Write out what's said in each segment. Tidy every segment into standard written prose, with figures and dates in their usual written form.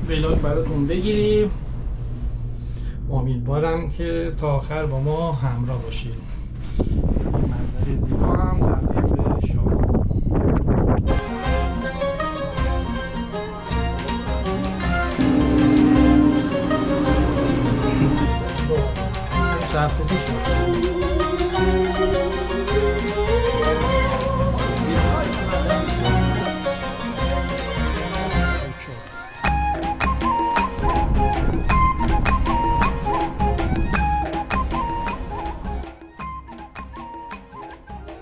ولاگ براتون بگیریم. امیدوارم که تا آخر با ما همراه باشید. منظره زیبا هم تقدیم به شما.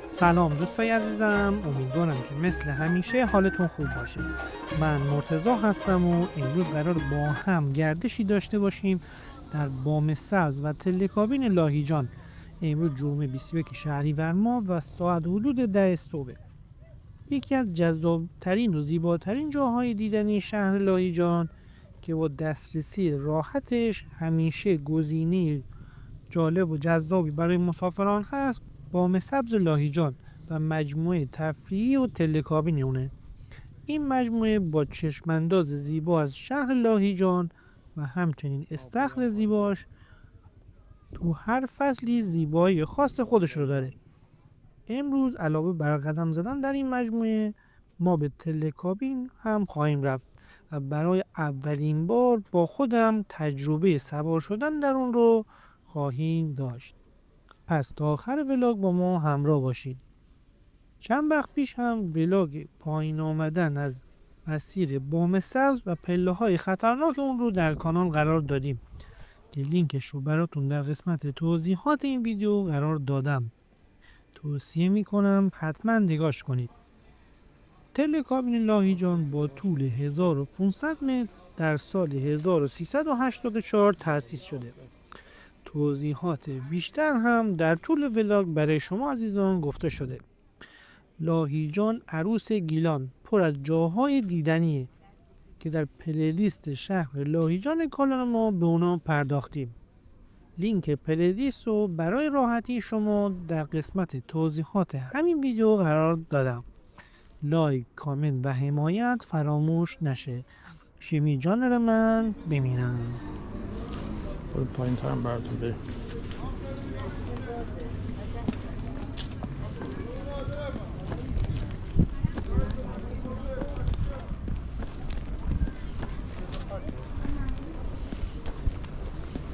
سلام دوستای عزیزم، امیدوارم که مثل همیشه حالتون خوب باشه. من مرتضی هستم و امروز قرار با هم گردشی داشته باشیم در بام سبز و تله کابین لاهیجان. امروز جمعه 21 شهریور ماه و ساعت حدود 10 صبح. یکی از جذابترین و زیباترین جاهای دیدنی شهر لاهیجان که با دسترسی راحتش همیشه گزینه جالب و جذابی برای مسافران هست، بام سبز لاهیجان و مجموعه تفریحی و تله کابین اونه. این مجموعه با چشمانداز زیبا از شهر لاهیجان و همچنین استخر زیباش تو هر فصلی زیبایی خاص خودش رو داره. امروز علاوه بر قدم زدن در این مجموعه، ما به تله کابین هم خواهیم رفت و برای اولین بار با خودم تجربه سوار شدن در اون رو خواهیم داشت. پس تا آخر ولاگ با ما همراه باشید. چند وقت پیش هم ولاگ پایین آمدن از مسیر بام سبز و پله های خطرناک اون رو در کانال قرار دادیم که لینکش رو براتون در قسمت توضیحات این ویدیو قرار دادم. توصیه میکنم حتما نگاش کنید. تله کابین لاهیجان با طول 1500 متر در سال 1384 تأسیس شده. توضیحات بیشتر هم در طول ولاگ برای شما عزیزان گفته شده. لاهیجان عروس گیلان پر از جاهای دیدنیه که در پلیلیست شهر لاهیجان کانال ما به اونا پرداختیم. لینک پلیلیست رو برای راحتی شما در قسمت توضیحات همین ویدیو قرار دادم. لایک، کامنت و حمایت فراموش نشه. شیمی جان من بمیرم. پایین ترم براتون بریم.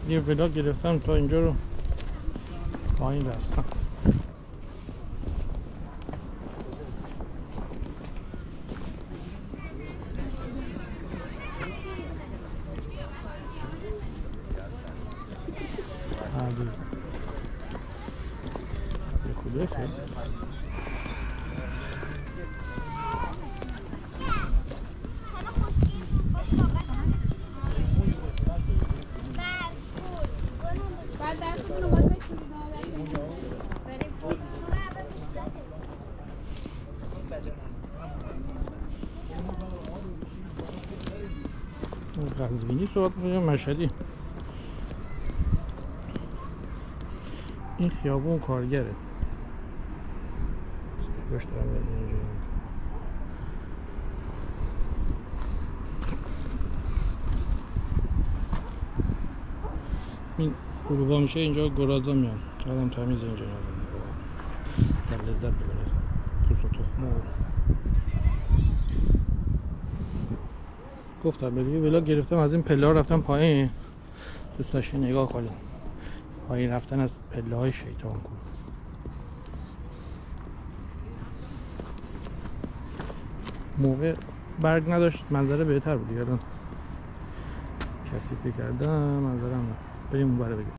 یه ولاگ گرفتم تا اینجا رو پایین رفتم. قزوینی صحبت می‌کنیم مشهدی. این خیابون کارگره. گوش دارم اینجا. این غروبا میشه اینجا گرازا میان. آدم تمیز اینجا نداره. لذت ببره. توسو تخمو. گفتم ببینید ولاگ گرفتم از این پله ها رفتم پایین. دوست داشتین نگاه کنید. پایین رفتن از پله های شیطان کو. موقع برگ نداشت منظره بهتر بود. الان کثیف کردم منظرم نه. بریم اون بره بگیم.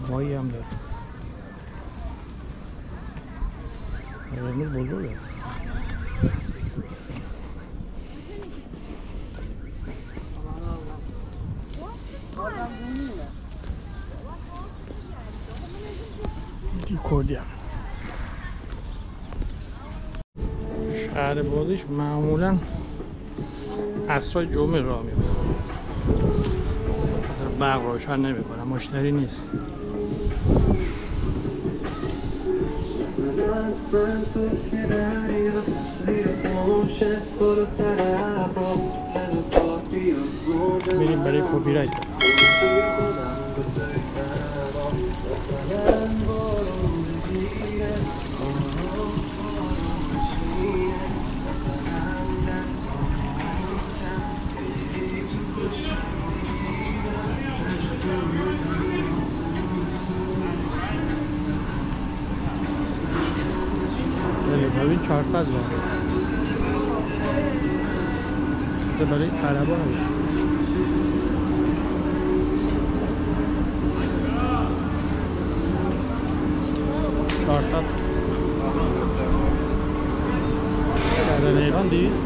مایی هم داره. قرمز بزرگه. کلی هم شهر بازیش معمولا عصرهای جمعه راه میفته. برق روشن نمیکنه، مشتری نیست. بریم برای کپی رایت. ببین 400 بار برای طلبا هست. در ایران 200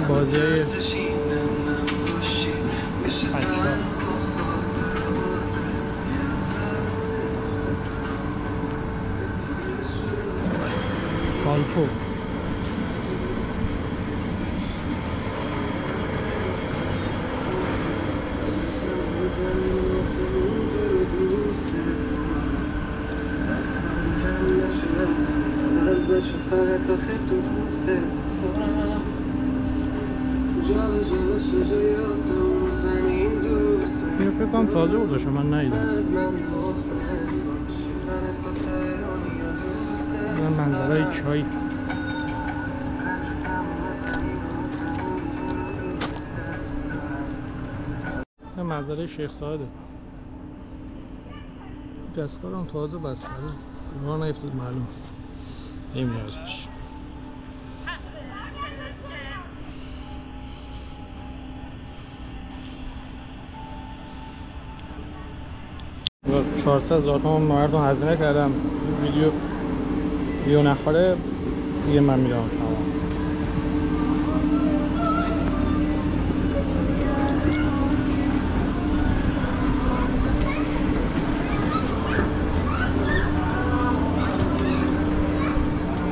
بازی های سالتو اینو فکر کنم تازه بودشه، من ندیدم. این منظره چای. این منظره شیخ ساعده. دستگاه هم تازه بسته راه نیفتاد، معلوم نمی‌ازش. 400,000 تومان مردم هزینه کردم ویدیو نخوره دیگه، من میرم شما.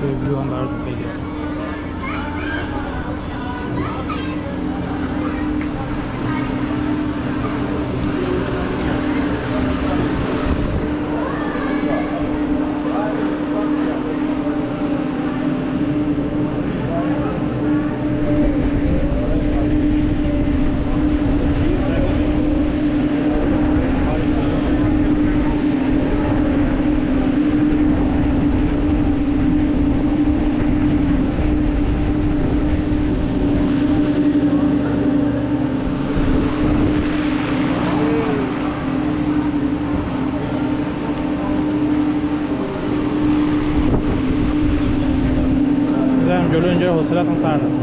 ویدیو هم براتون بگیرم. جلو اینجا حوصله‌تون سر رفت.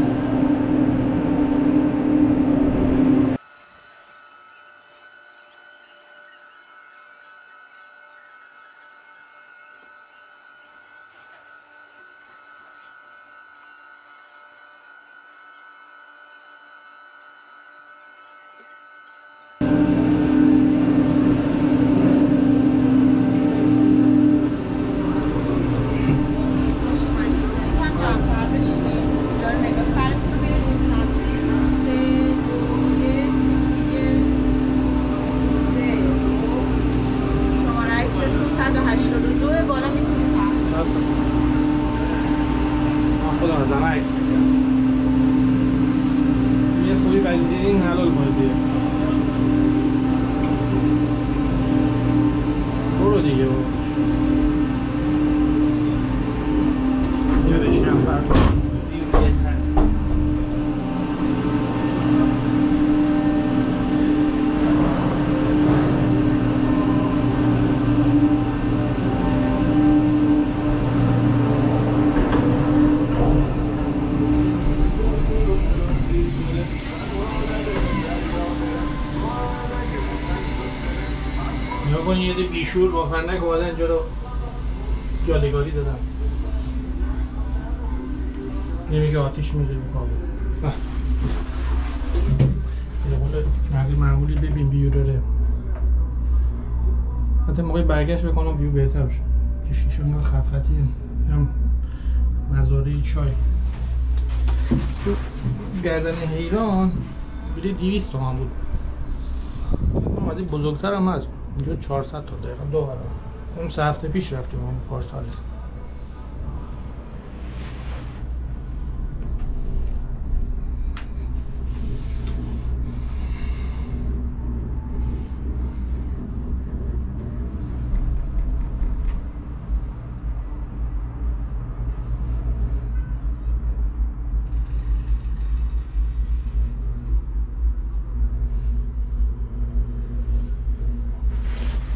این حلال باید برو دیگه اینجا بشینم بردار یه ده بیشور با فندک اومدن اینجا رو یادگاری دادن. نمیگه آتیش میده میکنم. یه معمولی ببین ویو داره. حتی موقع برگشت بکنم ویو بهتر بشه. که شیشه اونگاه خط خطیه. هم مزارع چای. تو گردن حیران بوده 200 تومن بود. از این بزرگتر هم هست. اینجا 400 تا دقیقا 2 برابر. اون 3 هفته پیش رفتیم اون پارسال.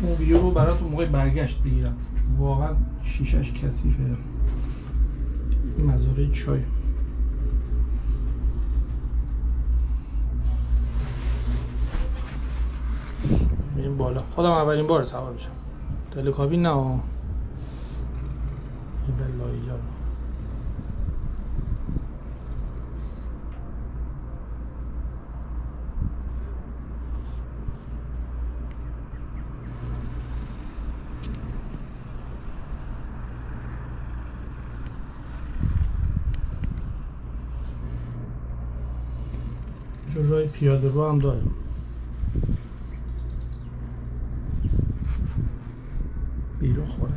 اون ویو رو براتون موقع برگشت بگیرم چون واقعا شیشش کثیفه. مزارع چای میریم بالا. خودم اولین بار سوار بشم تلکابین، نه این لایجان. چون راه پیاده رو هم داره. بیرون خوره.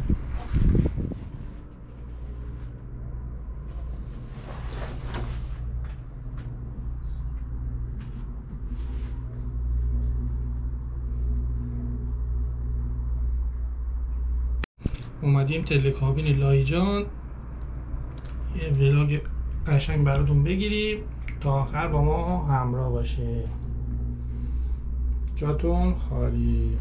اومدیم تلکابین لایجان یه ولاگ قشنگ براتون بگیریم تا آخر با ما همراه باشه. جاتون خالی.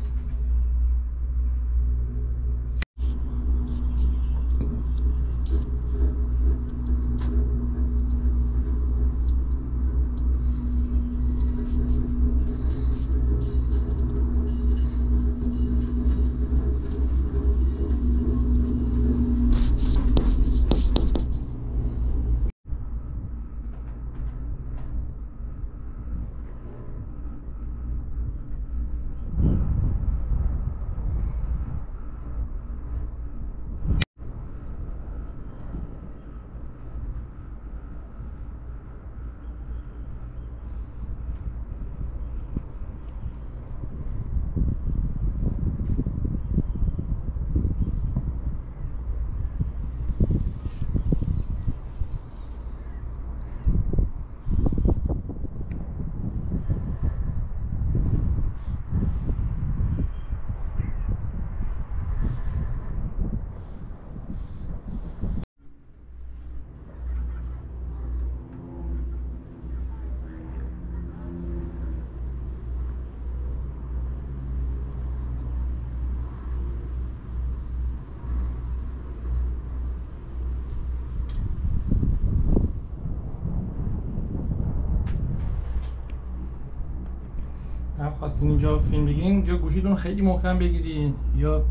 خواستین اینجا فیلم بگیرین یا گوشیتون خیلی محکم بگیرین یا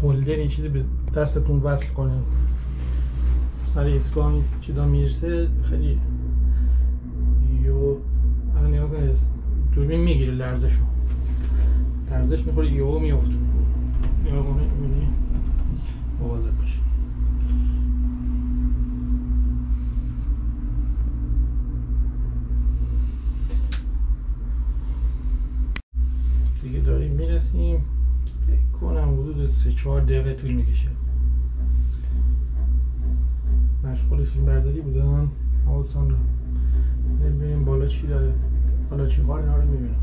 هولدر این چیزی به دستتون وصل کنین. سر ایستگاه چیزا میرسه خیلی یو الان نگاه کنید دوربین میگیره لرزش میخوره یهو میفته. نگاه کنید میبینی مواظب باشید. دیگه داریم میرسیم. فکر کنم حدود 3-4 دقیقه طول میکشه. مشغول فیلم برداری بودم. حواسم نبود. بریم بالا چی داره. بالا چی کار اینا رو میبینم.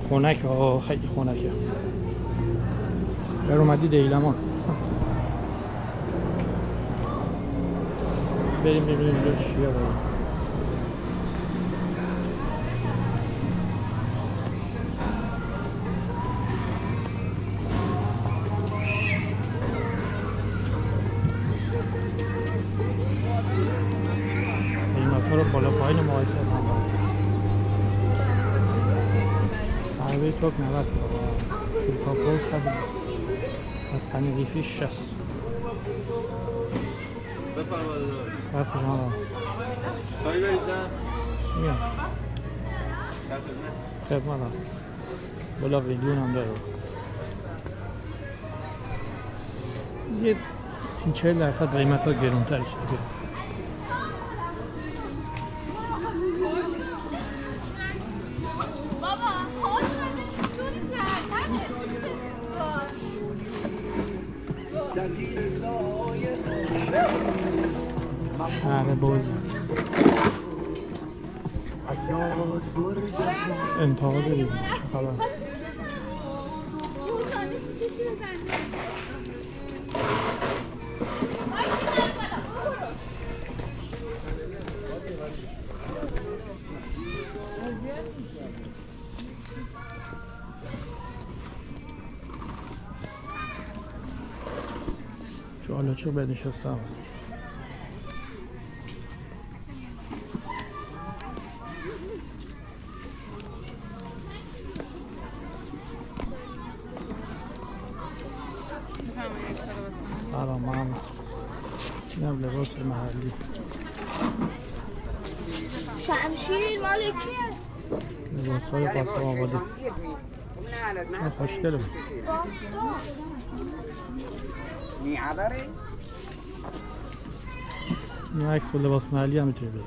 خونک ها، خیلی خونکه. در اومدی دیلمان. بریم ببینیم اینجا چیه بریم. قیمت ها رو بالا پایین مقایسه کنم. عربه توک 90 کاکو 120 از تنریفی 60. بفرمایید بس جانم چای بریزم؟ میام خدمتم بالا ویلیون هم داره یه 30-40% قیمت ها گرونتر شده. بازی انتها داریم خبر چه حالا چه بنشستم سلام اینم لباس محلی شمشیر مال کیه؟ لباس های قاسم آبادی خوشگله این عکس با لباس محلی هم میتونی بریم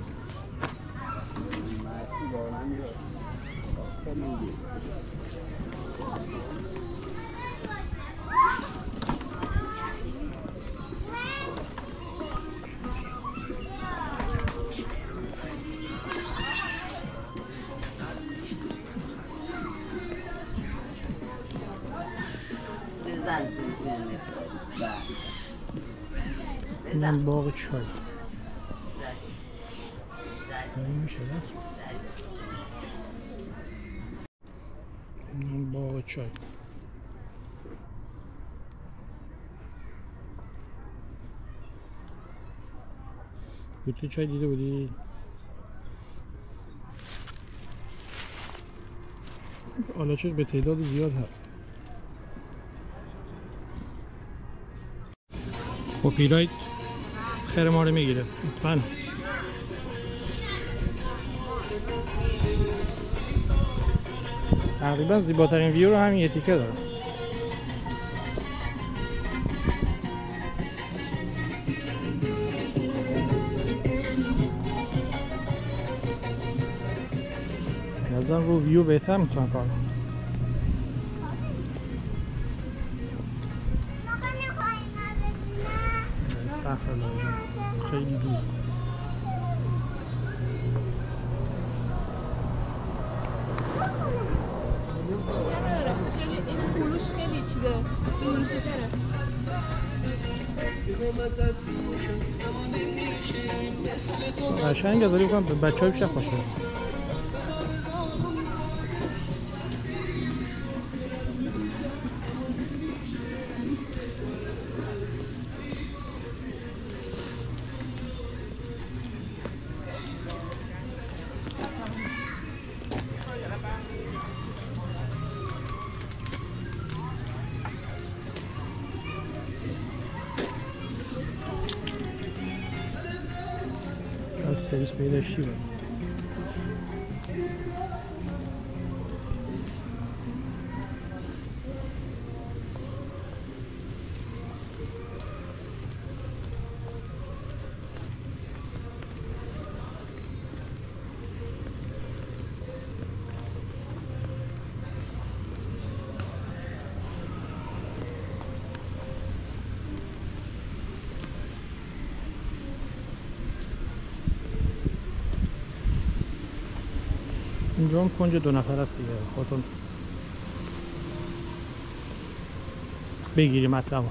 اینم باغ چای میشه اینم باغ چای بطری چای دیده بودی؟ آلاچه به تعداد زیاد هست. کپی رایت خیر ما رو میگیره مطمئن. تقریبا زیباترین ویو رو همین یه تیکه داره. نظرم رو ویو بهتر میتونن کار کنن. خیلی دور خیلی چیزه قشنگ داری بکنم به بچه های بیشتر خوش بره. سرویس پیداشتی بود. اینجا هم کنج 2 نفر است دیگه، خودتون بگیری مطلبو.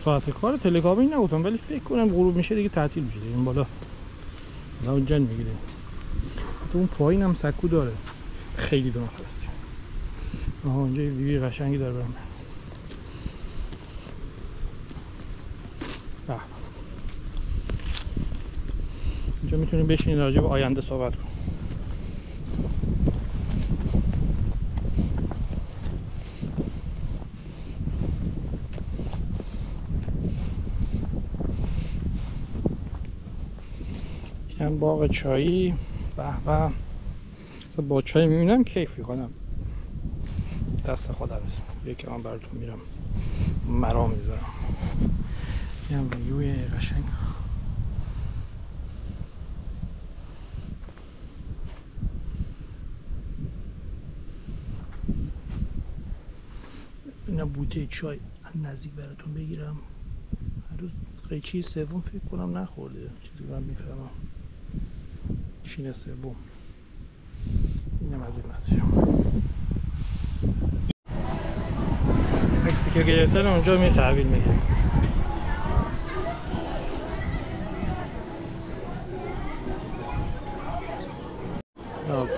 ساعت کار تلکابین نبودم ولی فکر کنم غروب میشه دیگه تعطیل میشه دیگه. این بالا جن میگیره. تو اون پایین هم سکو داره، خیلی 2 نفر است. آها اونجا یه ویوی قشنگی داره برام. اینجا میتونیم بشینید راجع به آینده صحبت کنیم. این باغ چایی به به. با چای میبینم کیف میکنم. دست خدا بزن. یکی من براتون میرم مرام میذارم. این ویوی قشنگ. اینا بوته چای نزدیک براتون بگیرم. هنوز قیچی سوم فکر کنم نخورده، چیزی من میفهمم. شینه سوم اینم از این نظیر عکسی که گرفتن اونجا می تحویل میگیرم.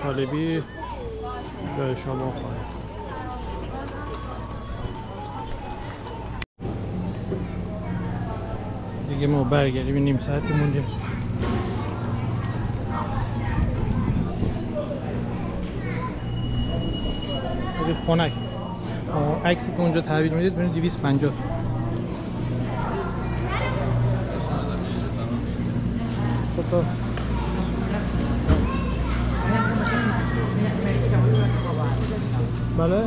طالبی به شما خواهد. دیگه ما برگردیم، نیم ساعتی موندیم. خنک عکسی که اونجا تحویل میدید ببینید 250 تا. بله؟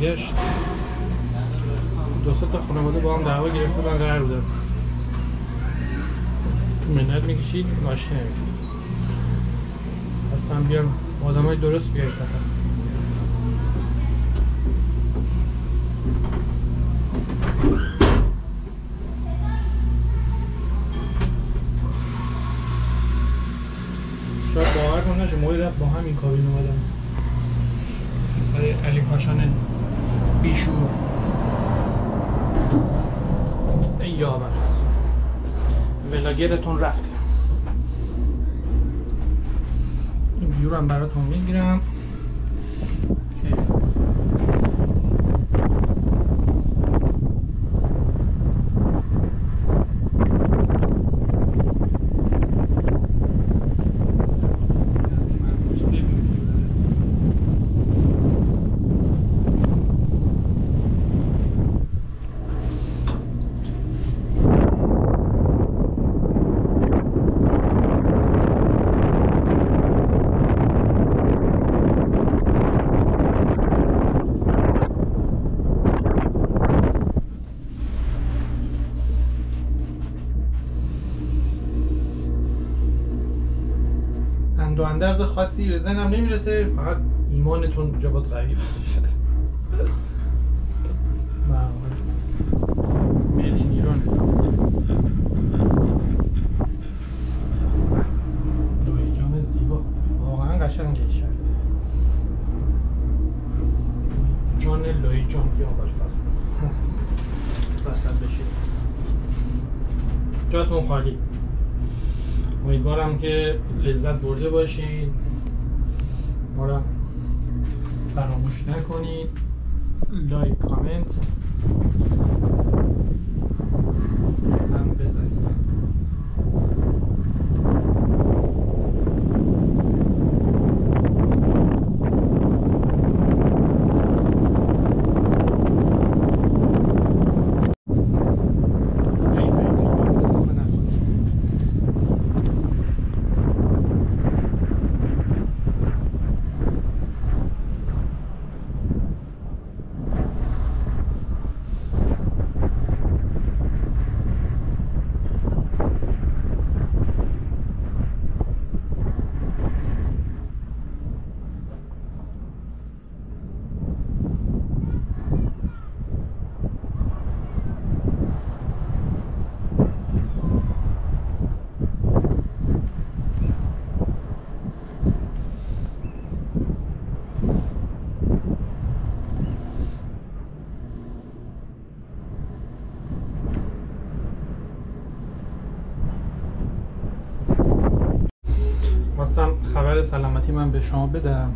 برگشت. 2 تا خانواده با هم دعوا گرفته بودن، قرار بودن منت میکشید ماشین نمیشید. اصلا بیام آدم های درست بیایی سفر. شاید باور کنم نشه موقعی رفت با همین کابین اومدم برای علی کاشان بیشور یابر ولاگرتون رفتیم. این ویو رو هم براتون میگیرم. اندرز خاصی به ذهنم نمیرسه، فقط ایمانتون اونجا باید قوی باشه. میدین ایرانه. لوی جام زیبا، واقعا قشنگه شهر. شامپیون فصل وسط بشید. جاتون خالی. امیدوارم که لذت برده باشید. ما را فراموش نکنید لایک، کامنت هم بزنید. خواستم خبر سلامتی من به شما بدم.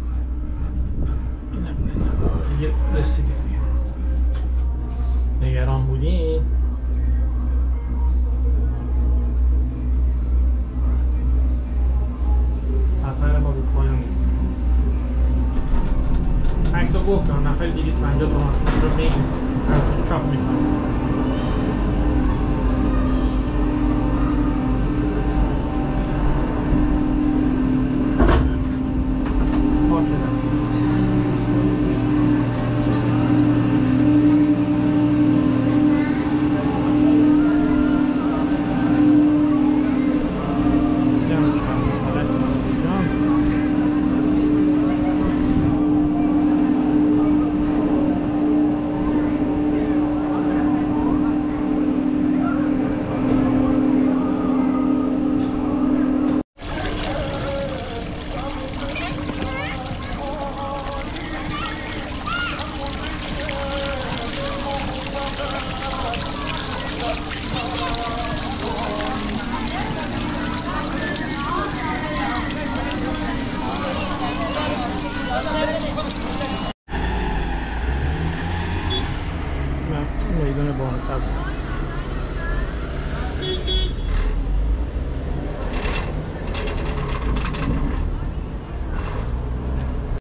دیگه رسیدیم. نگران بودین؟ سفر ما به پایان رسید. عکس رو گفتم نفر 250 تومان رو بین چاپ میکنم. میدان بام سبز